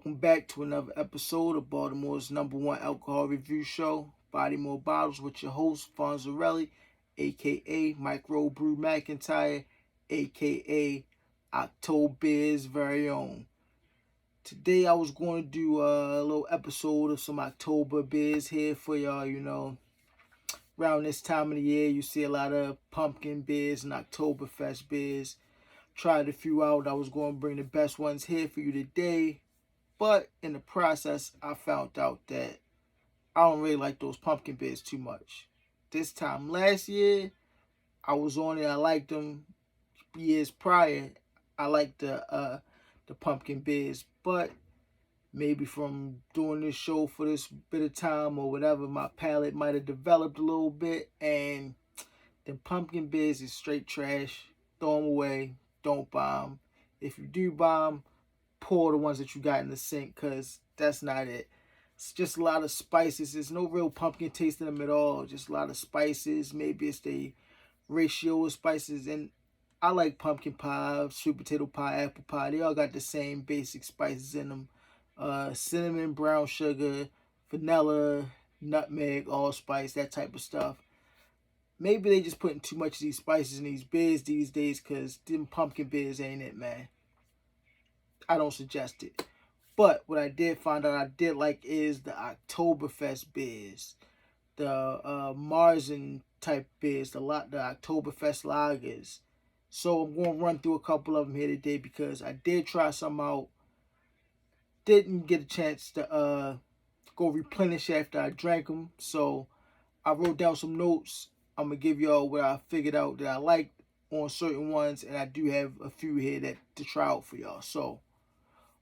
Welcome back to another episode of Baltimore's #1 alcohol review show, BodyMore Bottles, with your host, Fonzarelli, aka Micro Brew McIntyre, aka Octobeer's very own. Today I was going to do a little episode of some October beers here for y'all. Around this time of the year, you see a lot of pumpkin beers and Octoberfest beers. Tried a few out. I was going to bring the best ones here for you today. But in the process, I found out that I don't really like those pumpkin beers too much. This time last year, I was on it. I liked them. Years prior, I liked the pumpkin beers. But maybe from doing this show for this bit of time or whatever, my palate might have developed a little bit. And the pumpkin beers is straight trash. Throw them away. Don't buy them. If you do buy them, pour the ones that you got in the sink, because that's not it. It's just a lot of spices. There's no real pumpkin taste in them at all. Just a lot of spices. Maybe it's the ratio of spices. And I like pumpkin pie, sweet potato pie, apple pie. They all got the same basic spices in them. Cinnamon, brown sugar, vanilla, nutmeg, allspice, that type of stuff. Maybe they just putting too much of these spices in these beers these days, because them pumpkin beers ain't it, man. I don't suggest it. But what I did find out I did like is the Octoberfest beers. The Marzen type beers. The Octoberfest lagers. So I'm going to run through a couple of them here today, because I did try some out. Didn't get a chance to go replenish after I drank them. So I wrote down some notes. I'm going to give y'all what I figured out that I liked on certain ones. And I do have a few here to try out for y'all. So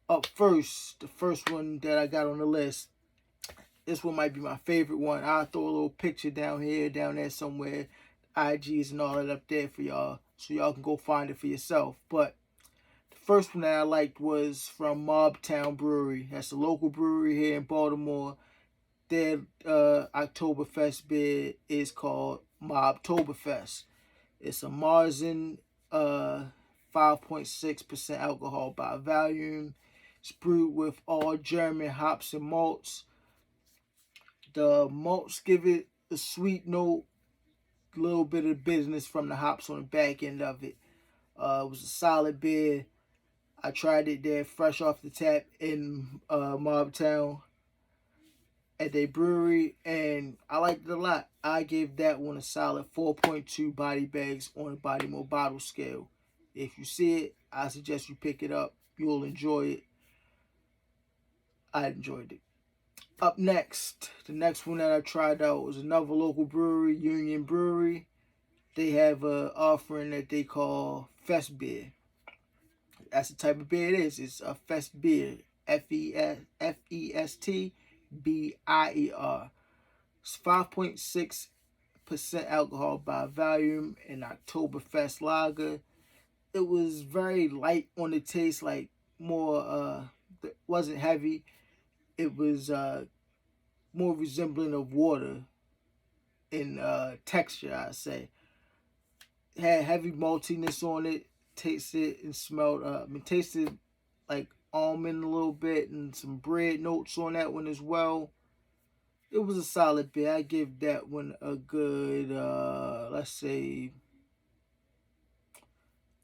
up first, the first one that I got on the list, this one might be my favorite one. I'll throw a little picture down there somewhere, IGs and all that up there for y'all, so y'all can go find it for yourself. But the first one that I liked was from Mobtown Brewery. That's a local brewery here in Baltimore. Their Oktoberfest beer is called Octoberfest. It's a Marzen, 5.6% alcohol by volume. It's brewed with all German hops and malts. The malts give it a sweet note, a little bit of bitterness from the hops on the back end of it. It was a solid beer. I tried it there fresh off the tap in Mobtown at their brewery, and I liked it a lot. I gave that one a solid 4.2 body bags on the BodyMore bottle scale. If you see it, I suggest you pick it up. You'll enjoy it. I enjoyed it. Up next, the next one that I tried out was another local brewery, Union Brewery. They have an offering that they call Fest Beer. That's the type of beer it is. It's a Fest Beer. Festbier. It's 5.6% alcohol by volume, and Octoberfest lager. It was very light on the taste, like more, it wasn't heavy. It was more resembling of water in texture, I'd say. It had heavy maltiness on it. Tasted and smelled, tasted like almond a little bit, and some bread notes on that one as well. It was a solid beer. I give that one a good, let's say,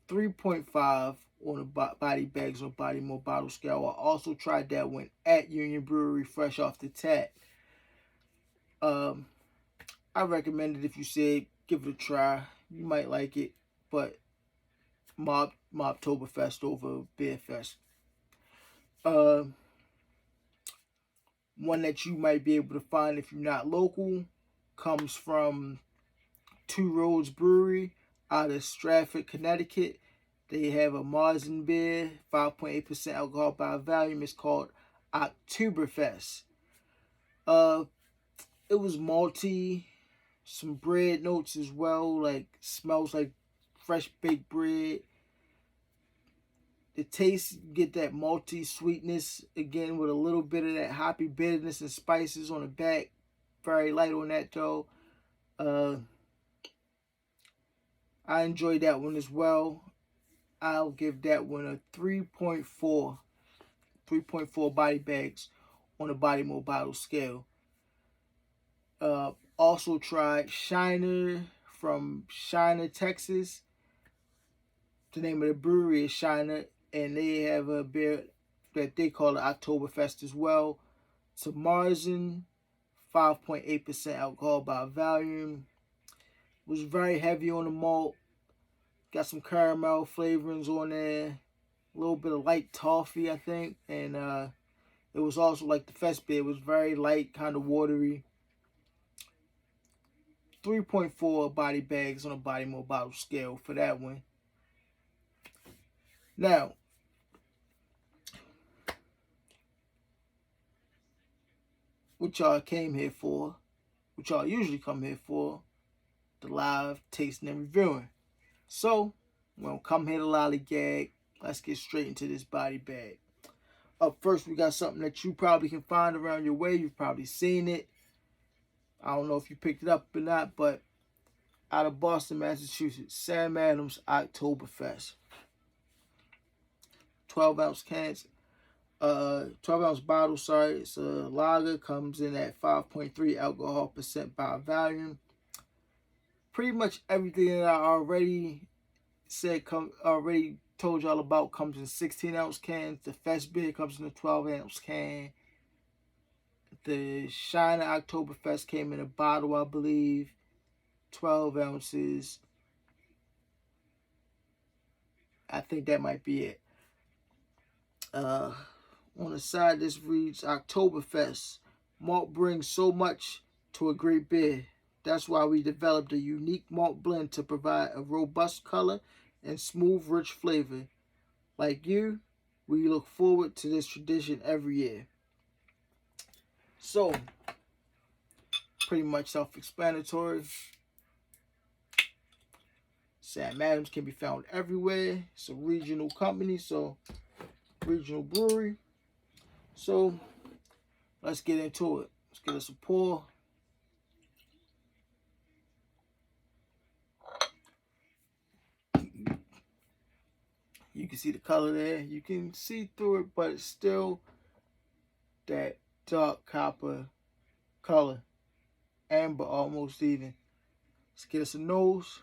3.5 on the body bags on BodyMore bottle scale. I also tried that one at Union Brewery fresh off the tap. I recommend it. If you see it, give it a try. You might like it, but Mobtoberfest over Beer Fest. One that you might be able to find if you're not local comes from Roads Brewery out of Stratford, Connecticut. They have a Marzen beer, 5.8% alcohol by volume. It's called Octoberfest. It was malty, some bread notes as well, like smells like fresh baked bread. The taste, get that malty sweetness again with a little bit of that hoppy bitterness and spices on the back. Very light on that though. I enjoyed that one as well. I'll give that one a 3.4 3.4 body bags on the BodyMore bottle scale. Also tried Shiner from Shiner, Texas. The name of the brewery is Shiner, and they have a beer that they call the Octoberfest as well. It's a Marzen, 5.8% alcohol by volume. It was very heavy on the malt. Got some caramel flavorings on there. A little bit of light toffee, I think. And it was also like the Fest beer. It was very light, kind of watery. 3.4 body bags on a BodyMore bottle scale for that one. Now, what y'all came here for, what y'all usually come here for, the live tasting and reviewing. So, we don't come here to lollygag. Let's get straight into this body bag. Up first, we got something that you probably can find around your way. You've probably seen it. I don't know if you picked it up or not, but out of Boston, Massachusetts, Sam Adams Octoberfest. 12-ounce cans. 12-ounce bottle, sorry. It's a lager. Comes in at 5.3 alcohol percent by volume. Pretty much everything that I already said, already told y'all about, comes in 16-ounce cans. The Fest beer comes in a 12-ounce can. The Shiner Octoberfest came in a bottle, I believe. 12 ounces. I think that might be it. On the side, this reads Octoberfest. Malt brings so much to a great beer. That's why we developed a unique malt blend to provide a robust color and smooth, rich flavor. Like you, we look forward to this tradition every year. So, pretty much self-explanatory. Sam Adams can be found everywhere. It's a regional company, so regional brewery. So, let's get into it. Let's get us a pour. You can see the color there. You can see through it, but it's still that dark copper color. Amber almost even. Let's get us a nose.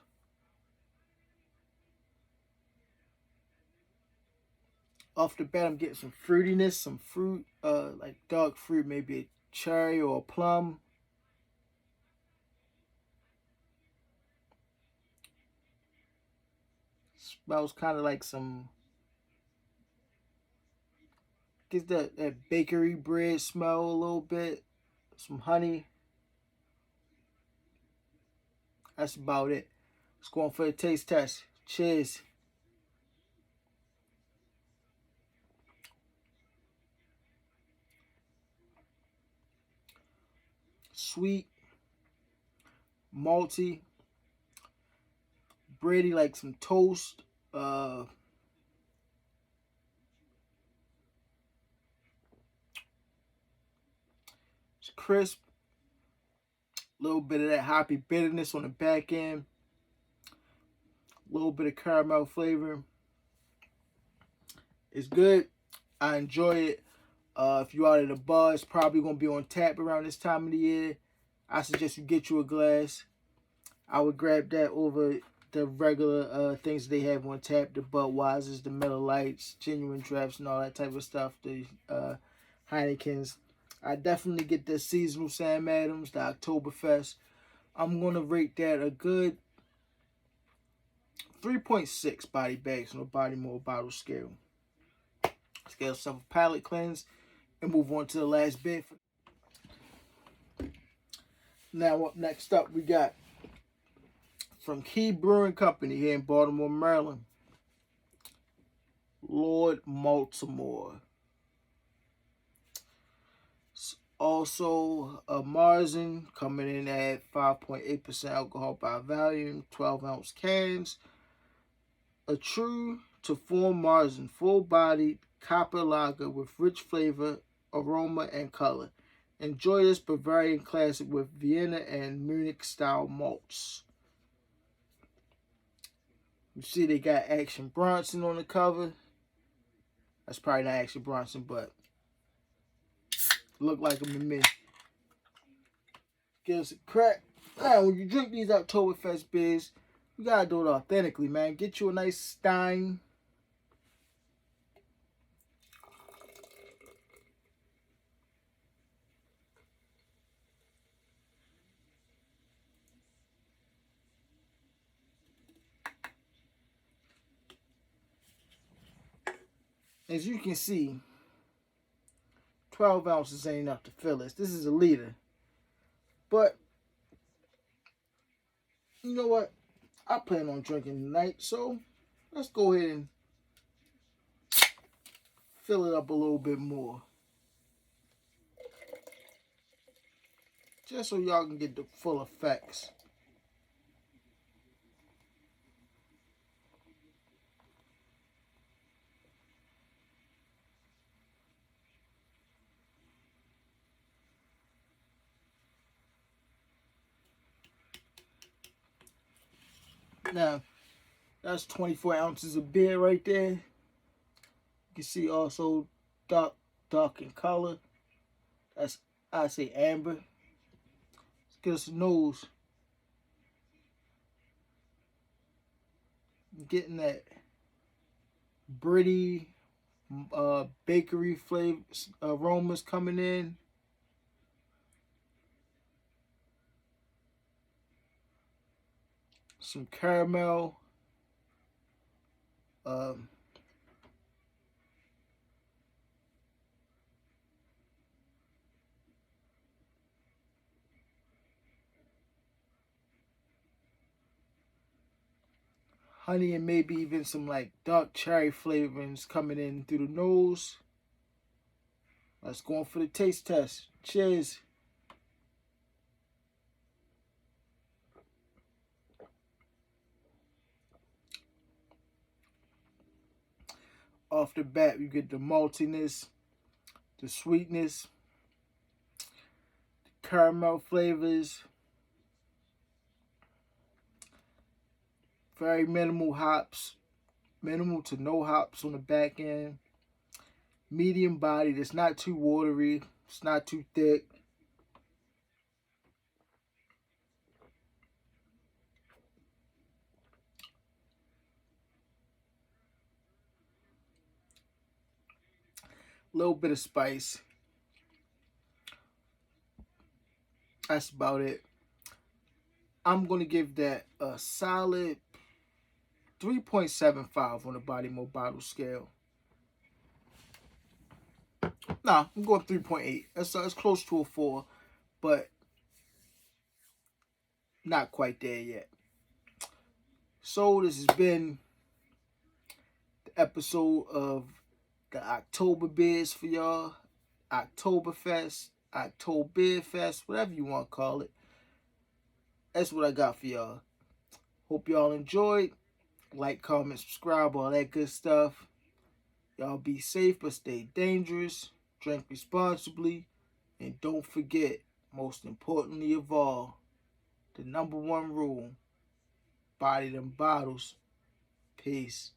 Off the bat, I'm getting some fruitiness, some fruit, like dark fruit, maybe a cherry or a plum. Smells kind of like some, gets that bakery bread smell a little bit. Some honey. That's about it. Let's go on for the taste test. Cheers. Sweet, malty, bready like some toast. It's crisp. A little bit of that hoppy bitterness on the back end. A little bit of caramel flavor. It's good. I enjoy it. If you're out at a bar, it's probably going to be on tap around this time of the year. I suggest you get you a glass. I would grab that over the regular things they have on tap, the Budweisers, the Miller Lights, genuine drafts, and all that type of stuff, the Heinekens. I definitely get the seasonal Sam Adams, the Octoberfest. I'm going to rate that a good 3.6 body bags on a BodyMore bottle scale. Let's get ourselves a palate cleanse and move on to the last bit. Now, next up, we got from Key Brewing Company here in Baltimore, Maryland, Lord Mobtown. Also, a Marzen coming in at 5.8% alcohol by volume, 12-ounce cans. A true to form Marzen, full-bodied copper lager with rich flavor, aroma, and color. Enjoy this Bavarian classic with Vienna and Munich-style malts. You see they got Action Bronson on the cover. That's probably not Action Bronson, but Look like them to me. Give us a crack. Now, when you drink these Octoberfest beers, you gotta do it authentically, man. Get you a nice stein. As you can see, 12 ounces ain't enough to fill this. This is a liter. But, you know what? I plan on drinking tonight, so let's go ahead and fill it up a little bit more. Just so y'all can get the full effects. Now, that's 24 ounces of beer right there. You can see also dark in color. That's, I say, amber. Let's get us a nose. Getting that bready, bakery flavor aromas coming in. Some caramel. Honey and maybe even some like dark cherry flavorings coming in through the nose. Let's go on for the taste test. Cheers. Off the bat, you get the maltiness, the sweetness, the caramel flavors. Very minimal hops. Minimal to no hops on the back end. Medium bodied. It's not too watery. It's not too thick. A little bit of spice. That's about it. I'm going to give that a solid 3.75 on the BodyMore bottle scale. Nah, I'm going 3.8. That's close to a 4, but not quite there yet. So this has been the episode of the October beers for y'all. Octoberfest, Octoberfest, whatever you want to call it. That's what I got for y'all. Hope y'all enjoyed. Like, comment, subscribe, all that good stuff. Y'all be safe, but stay dangerous. Drink responsibly. And don't forget, most importantly of all, the #1 rule. Body them bottles. Peace.